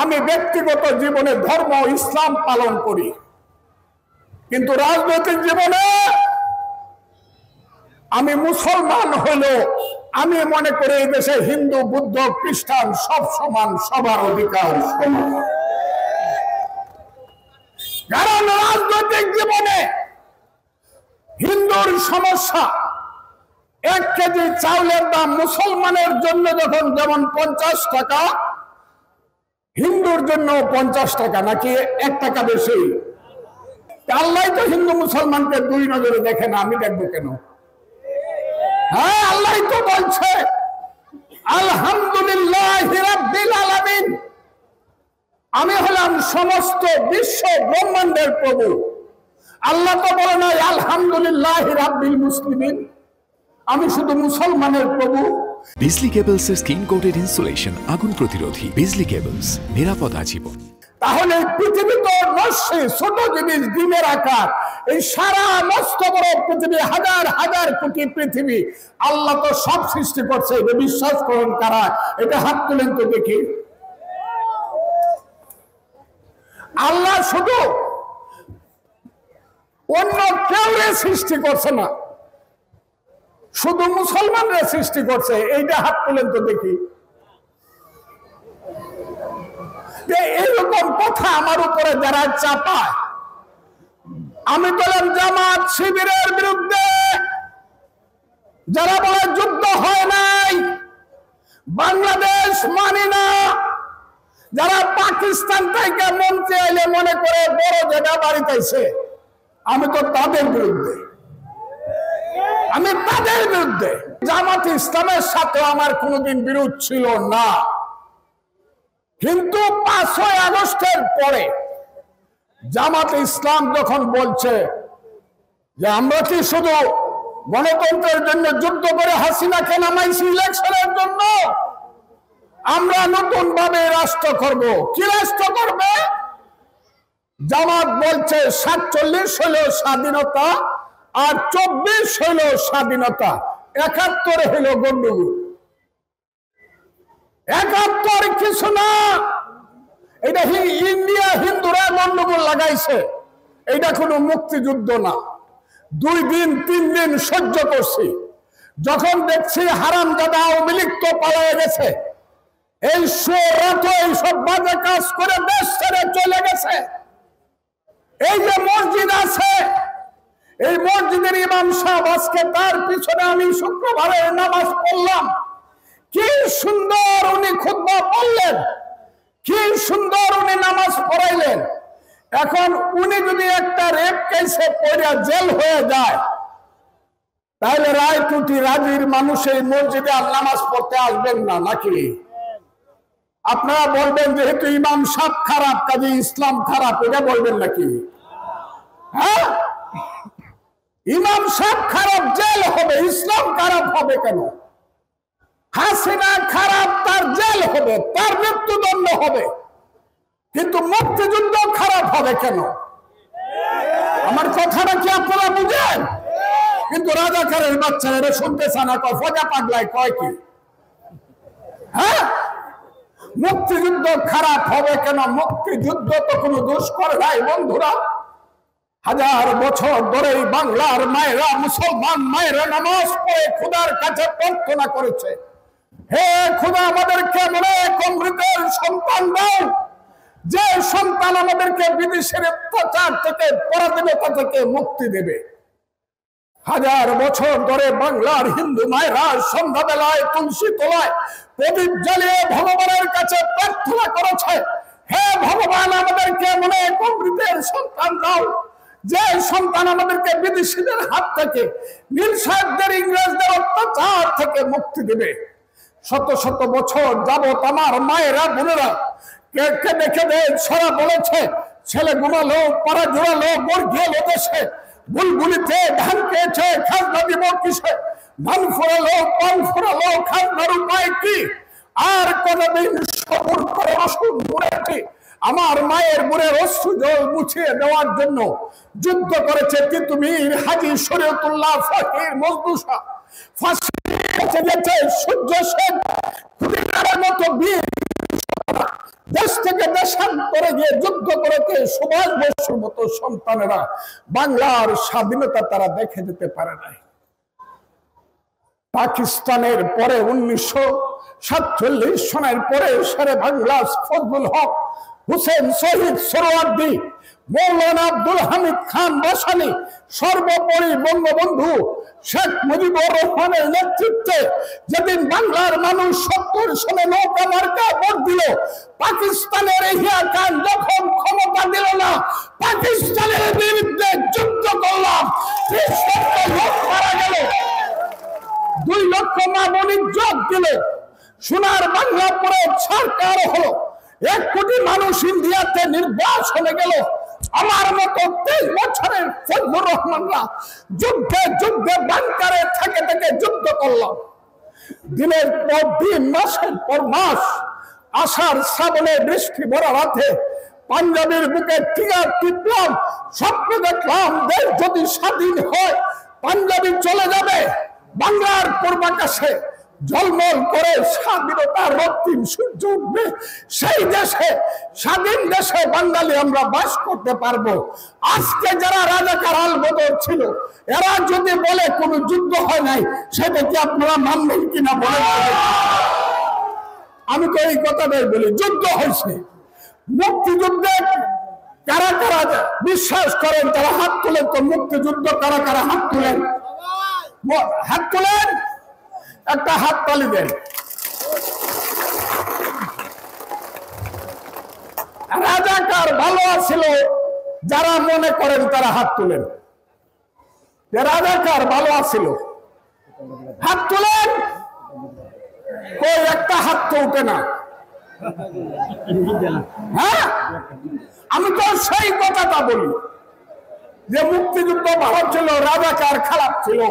আমি ব্যক্তিগত জীবনে ধর্ম ইসলাম পালন করি, কিন্তু রাজনৈতিক জীবনে আমি মুসলমান হলেও আমি মনে করি এই দেশে হিন্দু, বুদ্ধ, খ্রিস্টান সব সমান, সবার অধিকার সমান। কারণ রাজনৈতিক জীবনে হিন্দুর সমস্যা, 1 কেজি চাউলের দাম মুসলমানের জন্য যখন যেমন 50 টাকা, হিন্দুর জন্য 50 টাকা, নাকি 1 টাকা বেশি? আল্লাহ তো হিন্দু মুসলমানকে 2 নজরে দেখে না, আমি দেখবো কেন? হ্যাঁ, আল্লাহ তো বলছে আলহামদুলিল্লাহি রাব্বিল আলামিন, আমি হলাম সমস্ত বিশ্ব ব্রহ্মাণ্ডের প্রভু। আল্লাহ তো বলে নাই আলহামদুলিল্লাহি রাব্বিল মুসলিমিন, আমি শুধু মুসলমানের প্রভু। বিজলি কেবলস এর স্কিন কোটেড ইনসুলেশন আগুন প্রতিরোধী। বিজলি কেবলস, নিরাপদ আজীবন। তাহলে পৃথিবী তো নস্যি, ছোট জিনিস, ডিমের আকার। এই সারা মস্ত বড় পৃথিবী, হাজার হাজার কোটি পৃথিবী, আল্লাহ তো সব সৃষ্টি করছে। এটা বিশ্বাস করেন কারা? এটা হাত তুলেন তো দেখি। আল্লাহ শুধু অন্য কেউরে সৃষ্টি করছে না, শুধু মুসলমানরা সৃষ্টি করছে। এইটা হাত তুলেন তো দেখি। এরকম কথা আমার উপরে যারা চাপায়, আমি বললাম জামাত শিবিরের বিরুদ্ধে, যারা বলে যুদ্ধ হয় নাই, বাংলাদেশ মানি না, যারা পাকিস্তান থেকে মন্ত্রী আইলে মনে করে বড় জায়গা বাড়িতেছে, আমি তো তাদের বিরুদ্ধে, আমি তাদের বিরুদ্ধে। জামাত ইসলামের সাথে আমার কোনোদিন বিরোধ ছিল না, কিন্তু 5ই আগস্টের পরে জামাত ইসলাম যখন বলছে যে আমরা কি শুধু গণতন্ত্রের জন্য যুদ্ধ করে হাসিনাকে নামাইছি ইলেকশনের জন্য, আমরা নতুন ভাবে রাষ্ট্র করব। কি রাষ্ট্র করবে? জামাত বলছে 47 হইল স্বাধীনতা, আর 24 হইল স্বাধীনতা, 71 হইল গন্ডগোল। 71 কিছু না, এটা ইন্ডিয়া হিন্দুরা গন্ডগোল লাগাইছে, এটা কোনো মুক্তিযুদ্ধ না। 2 দিন 3 দিন সহ্য করছি, যখন দেখছি হারামজাদা আওয়ামী লীগ তো পালিয়ে গেছে, এই রাত এইসব বাজে কাজ করে দেশ ছেড়ে চলে গেছে। এই যে মসজিদ আছে, এই মসজিদের ইমাম সাহেব, আজকে তার পিছনে আমি শুক্রবারে নামাজ পড়লাম, কি সুন্দর উনি খুতবা বললেন, কি সুন্দর উনি নামাজ পড়াইলেন। এখন উনি যদি একটা রেপ কেসে পড়ে জেল হয়ে যায়, তাহলে রায়টুটি রাজির মানুষ এই মসজিদে আর নামাজ পড়তে আসবেন না নাকি? আপনারা বলবেন যেহেতু ইমাম সাহেব খারাপ কাজে ইসলাম খারাপ, এটা বলবেন নাকি? হ্যাঁ, ইমাম সাহেব খারাপ, জেল হবে, ইসলাম খারাপ হবে কেন? হাসিনা খারাপ, তার জেল হবে, তার মৃত্যুদণ্ড হবে, কিন্তু মুক্তিযুদ্ধ খারাপ হবে কেন? আমার কথাটা কি আপনারা বুঝেন? কিন্তু রাজাকারের বাচ্চারা এটা শুনতে চায় না, কয় ফজা পাগলায় কয় কি? হ্যাঁ, মুক্তিযুদ্ধ খারাপ হবে কেন? মুক্তিযুদ্ধ তো কোনো দোষ করে নাই বন্ধুরা। 1000 বছর ধরে বাংলার মায়েরা, মুসলমান মায়েরা নামাজ পড়ে খোদার কাছে প্রার্থনা করেছে, হে খোদা আমাদেরকে এমন এক অমৃতের সন্তান দাও, যে সন্তান আমাদেরকে বিদেশের অত্যাচার থেকে, পরাধীনতা থেকে মুক্তি দেবে। 1000 বছর ধরে বাংলার হিন্দু মায়েরা সন্ধ্যাবেলায় তুলসী তলায় প্রদীপ জ্বালিয়ে ভগবানের কাছে প্রার্থনা করেছে, হে ভগবান আমাদেরকে এমন এক অমৃতের সন্তান দাও, যে সন্তান আমাদেরকে বিদেশিদের হাত থেকে, নীল সাহেবদের, ইংরেজদের অত্যাচার থেকে মুক্তি দেবে। শত শত বছর যাবত আমার মায়েরা, বোনেরা কেঁদে কেঁদে ছড়া বলেছে, ছেলে ঘুমালো, পাড়া জোড়ালো, বর্গিয়ে দেশে, বুলবুলিতে ধান খেয়েছে, খাজনা দিব কিসে, ধান ফোরালো, পান ফোরালো, খাজনার উপায় কি? আর কতদিন সবর করে অসুখ মরেছি। আমার মায়ের বুড়ের অশ্রু জল মুছিয়ে দেওয়ার জন্য যুদ্ধ করেছে তিতুমির, হাজী শরীয়তুল্লাহ, ফকির মজদুসা, ফাঁসি গেছে সূর্য সেন, খুদিরার মতো বীর দেশ থেকে দেশান্তরে গিয়ে যুদ্ধ করেছে সুভাষ বসুর মতো সন্তানেরা বাংলার স্বাধীনতা তারা দেখে যেতে পারে নাই। পাকিস্তানের পরে 1947 সনের পরে শেরে বাংলা ফজলুল হক, হুসেন শহীদ সোহরাওয়ার্দী, মৌলানা আব্দুল হামিদ খান ভাসানী, সর্বোপরি বঙ্গবন্ধু শেখ মুজিবুর রহমানের নেতৃত্বে যেদিন বাংলার মানুষ 70 সনে নৌকা মার্কা ভোট দিল, পাকিস্তানের ইহিয়া খান যখন ক্ষমতা দিল না, পাকিস্তানের বিরুদ্ধে যুদ্ধ করলাম, 30 লোক মারা গেল, 2 লক্ষ মা বোনের যোগ দিল, সোনার বাংলা পরে সরকার হলো, 1 কোটি মানুষ ইন্ডিয়াতে নির্বাসনে গেল। আমার মতো 23 বছরের ফজলুর রহমানরা যুদ্ধে যুদ্ধে বাংকারে থেকে থেকে যুদ্ধ করলাম, দিনের পর দিন, মাসের পর মাস, আষাঢ় শ্রাবণে বৃষ্টি ভরা রাতে পাঞ্জাবের বুকে টিয়ার টিপলাম, স্বপ্ন দেখলাম দেশ যদি স্বাধীন হয় পাঞ্জাবি চলে যাবে, বাংলার পূর্বাকাশে ঝলমল করে স্বাধীনতার রক্তিম সূর্য উঠবে, সেই দেশে, স্বাধীন দেশে বাঙালি আমরা বাস করতে পারবো। আজকে যারা রাজাকার আলবদর ছিল, এরা যদি বলে কোনো যুদ্ধ হয় নাই, সেটা কি আপনারা মানবেন কিনা বলেন? আমি তো এই কথাটাই বলি, যুদ্ধ হয়েছে। মুক্তিযুদ্ধে কারা কারা বিশ্বাস করেন তারা হাত তুলেন তো। মুক্তিযুদ্ধ কারা কারা হাত তুলেন? হাত তুলেন, একটা হাত তালি দেন। রাজাকার ভালো আছিল যারা মনে করেন তারা হাত তুলেন। রাজাকার ভালো আছিল, হাত তুলেন। কই একটা হাত তো উঠে না। হ্যাঁ, আমি তো সেই কথাটা বলি যে মুক্তিযুদ্ধ ভালো ছিল, রাজাকার খারাপ ছিল।